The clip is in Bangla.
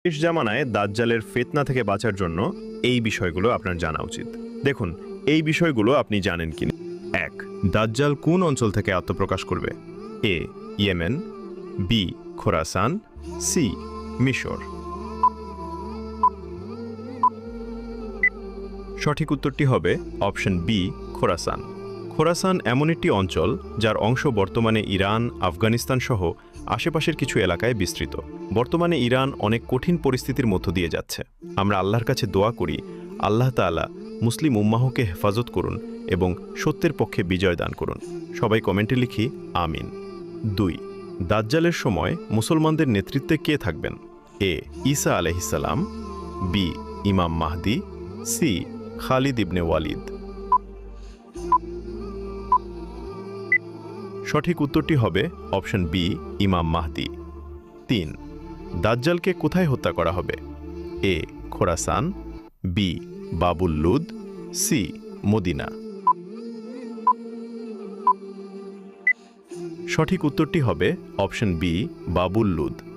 শেষ জামানায় দাজ্জালের ফিতনা থেকে বাঁচার জন্য এই বিষয়গুলো আপনার জানা উচিত। দেখুন, এই বিষয়গুলো আপনি জানেন কিনা। ১. দাজ্জাল কোন অঞ্চল থেকে আত্মপ্রকাশ করবে? A. Yemen, B. Khorasan, C. মিশর। সঠিক উত্তরটি হবে অপশন বি, খোরাসান। খোরাসান এমন একটি অঞ্চল যার অংশ বর্তমানে ইরান, আফগানিস্তান সহ আশেপাশের কিছু এলাকায় বিস্তৃত। বর্তমানে ইরান অনেক কঠিন পরিস্থিতির মধ্য দিয়ে যাচ্ছে। আমরা আল্লাহর কাছে দোয়া করি, আল্লাহ তাআলা মুসলিম উম্মাহকে হেফাজত করুন এবং সত্যের পক্ষে বিজয় দান করুন। সবাই কমেন্টে লিখি আমিন। ২. দাজ্জালের সময় মুসলমানদের নেতৃত্বে কে থাকবেন? এ. ঈসা আলাইহিসসালাম, বি. ইমাম মাহদি, সি. খালিদ ইবনে ওয়ালিদ। সঠিক উত্তরটি হবে অপশন বি, ইমাম মাহদি। ৩. দাজ্জালকে কোথায় হত্যা করা হবে? এ. Khorasan, B. বাবুল লুদ, সি. মদিনা। সঠিক উত্তরটি হবে অপশন বি, বাবুল লুদ।